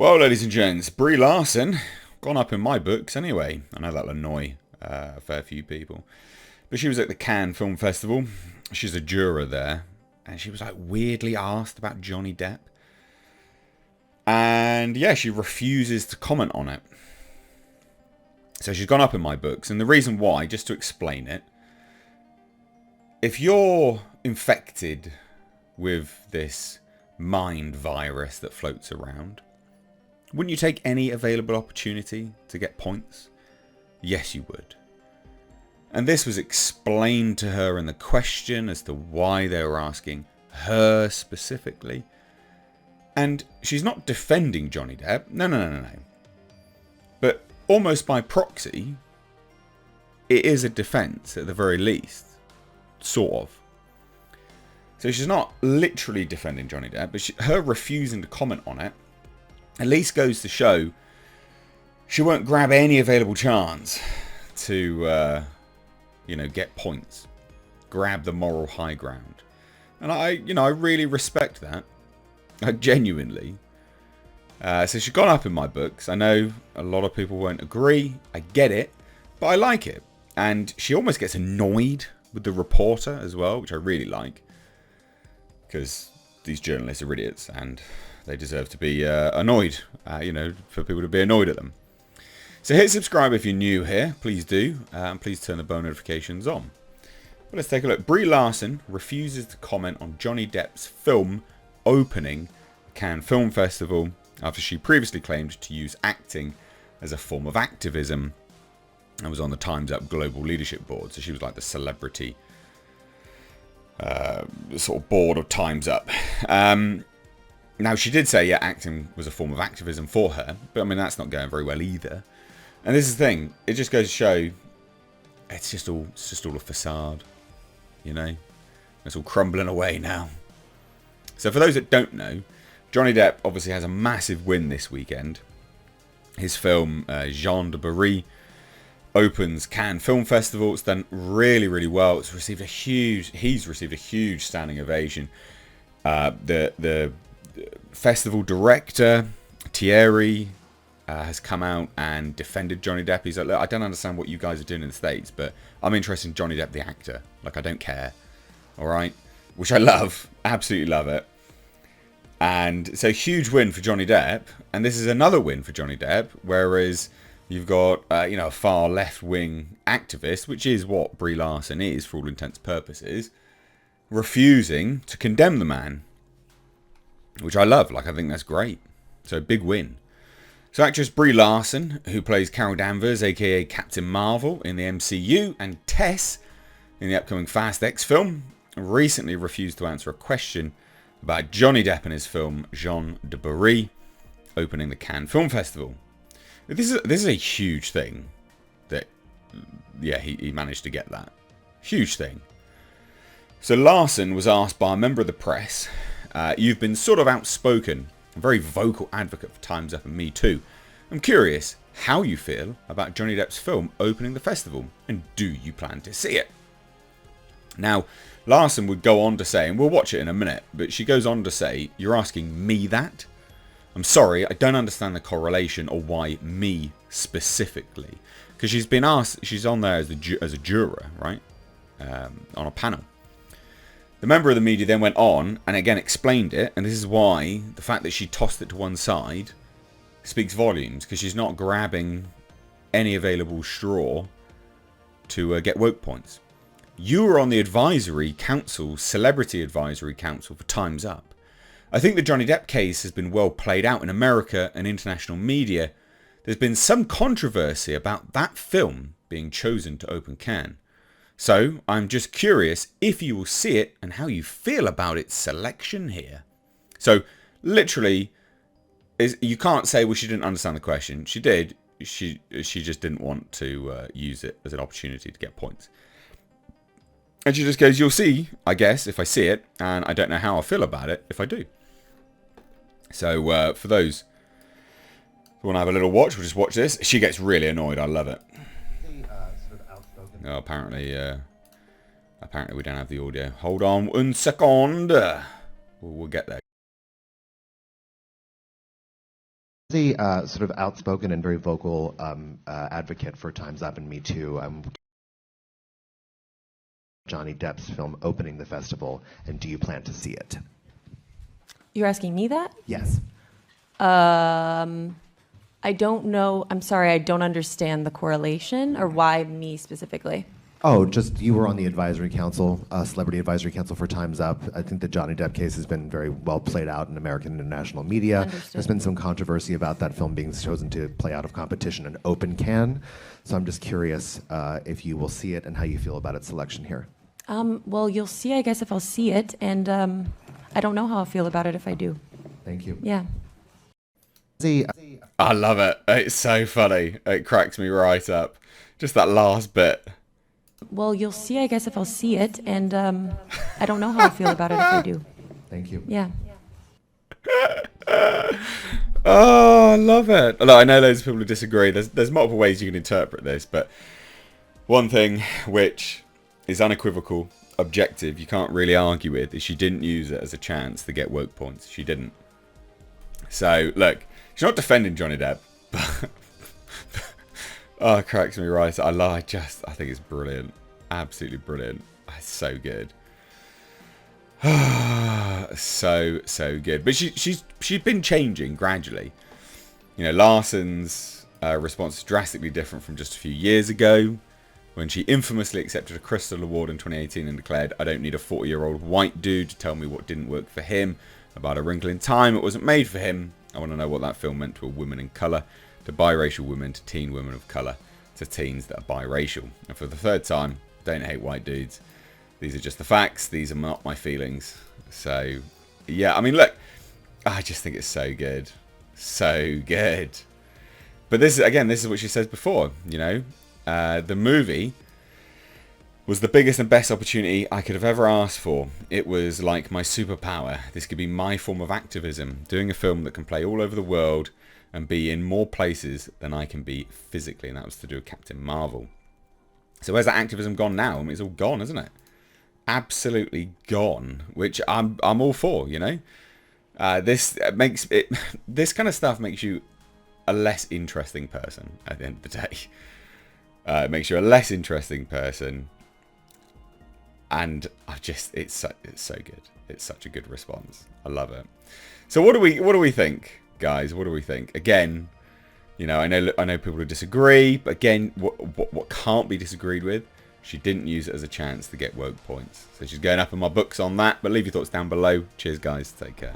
Well, ladies and gents, Brie Larson, gone up in my books anyway. I know that'll annoy a fair few people. But she was at the Cannes Film Festival. She's a juror there. And she was like weirdly asked about Johnny Depp. And yeah, she refuses to comment on it. So she's gone up in my books. And the reason why, just to explain it, if you're infected with this mind virus that floats around, wouldn't you take any available opportunity to get points? Yes, you would. And this was explained to her in the question as to why they were asking her specifically. And she's not defending Johnny Depp. No. But almost by proxy, it is a defence at the very least. Sort of. So she's not literally defending Johnny Depp, but her refusing to comment on it at least goes to show she won't grab any available chance to, get points. Grab the moral high ground. And I really respect that. I genuinely. So she's gone up in my books. I know a lot of people won't agree. I get it. But I like it. And she almost gets annoyed with the reporter as well, which I really like. Because these journalists are idiots and they deserve to be annoyed, for people to be annoyed at them. So hit subscribe if you're new here, please do, and please turn the bell notifications on. But let's take a look. Brie Larson refuses to comment on Johnny Depp's film opening Cannes Film Festival after she previously claimed to use acting as a form of activism and was on the Time's Up Global Leadership Board. So she was like the celebrity sort of board of Time's Up. Now, she did say, acting was a form of activism for her. But, I mean, that's not going very well either. And this is the thing. It just goes to show it's just all a facade. It's all crumbling away now. So, for those that don't know, Johnny Depp obviously has a massive win this weekend. His film, Jean de Barry, opens Cannes Film Festival. It's done really, really well. He's received a huge standing ovation. The festival director Thierry has come out and defended Johnny Depp. He's like, look, I don't understand what you guys are doing in the States, but I'm interested in Johnny Depp the actor. Like, I don't care. All right, which I love, absolutely love it. And so huge win for Johnny Depp, and this is another win for Johnny Depp. Whereas you've got a far left wing activist, which is what Brie Larson is for all intents and purposes, refusing to condemn the man. Which I love. I think that's great. So, big win. So, actress Brie Larson, who plays Carol Danvers, a.k.a. Captain Marvel in the MCU, and Tess in the upcoming Fast X film, recently refused to answer a question about Johnny Depp and his film Jean de Barry opening the Cannes Film Festival. This is a huge thing that, he managed to get that. Huge thing. So, Larson was asked by a member of the press, you've been sort of outspoken, a very vocal advocate for Time's Up and Me Too. I'm curious how you feel about Johnny Depp's film opening the festival, and do you plan to see it? Now, Larson would go on to say, and we'll watch it in a minute, but she goes on to say, you're asking me that? I'm sorry, I don't understand the correlation or why me specifically. Because she's been asked, she's on there as a juror, right? On a panel. The member of the media then went on and again explained it, and this is why the fact that she tossed it to one side speaks volumes, because she's not grabbing any available straw to get woke points. You were on the advisory council, celebrity advisory council for Time's Up. I think the Johnny Depp case has been well played out in America and international media. There's been some controversy about that film being chosen to open Cannes. So, I'm just curious if you will see it and how you feel about its selection here. So, literally, you can't say, well, she didn't understand the question. She did. She just didn't want to use it as an opportunity to get points. And she just goes, you'll see, I guess, if I see it. And I don't know how I'll feel about it if I do. So, for those who want to have a little watch, we'll just watch this. She gets really annoyed. I love it. Oh, apparently we don't have the audio. Hold on 1 second. We'll get there. The sort of outspoken and very vocal advocate for Time's Up and Me Too. Johnny Depp's film opening the festival, and do you plan to see it? You're asking me that? Yes. I don't know. I'm sorry, I don't understand the correlation or why me specifically. Oh, just you were on the advisory council, celebrity advisory council for Time's Up. I think the Johnny Depp case has been very well played out in American and international media. Understood. There's been some controversy about that film being chosen to play out of competition in Open Can. So I'm just curious if you will see it and how you feel about its selection here. Well, you'll see, I guess, if I'll see it, and I don't know how I'll feel about it if I do. Thank you. Yeah. I love it. It's so funny. It cracks me right up. Just that last bit. Well, you'll see, I guess, if I'll see it, and I don't know how I'll feel about it if I do. Thank you. Yeah. Oh, I love it. Look, I know loads of people who disagree. There's multiple ways you can interpret this, but one thing which is unequivocal, objective, you can't really argue with, is she didn't use it as a chance to get woke points. She didn't. So, look, she's not defending Johnny Depp, but oh, it cracks me right. I think it's brilliant. Absolutely brilliant. It's so good. so good. But she's been changing gradually. You know, Larson's response is drastically different from just a few years ago, when she infamously accepted a Crystal Award in 2018 and declared, "I don't need a 40-year-old white dude to tell me what didn't work for him. About A Wrinkle in Time, it wasn't made for him. I want to know what that film meant to a woman in colour, to biracial women, to teen women of colour, to teens that are biracial." And for the third time, don't hate white dudes. These are just the facts. These are not my feelings. So, yeah, I mean, look, I just think it's so good. So good. But this is what she says before, you know. The movie was the biggest and best opportunity I could have ever asked for. It was like my superpower. This could be my form of activism. Doing a film that can play all over the world and be in more places than I can be physically. And that was to do with Captain Marvel. So where's that activism gone now? I mean, it's all gone, isn't it? Absolutely gone. Which I'm all for, you know. This kind of stuff makes you a less interesting person at the end of the day. It makes you a less interesting person, and it's so good. It's such a good response. I love it. So what do we think, guys? What do we think? Again, you know, I know people who disagree, but again, what can't be disagreed with? She didn't use it as a chance to get woke points. So she's going up in my books on that. But leave your thoughts down below. Cheers, guys. Take care.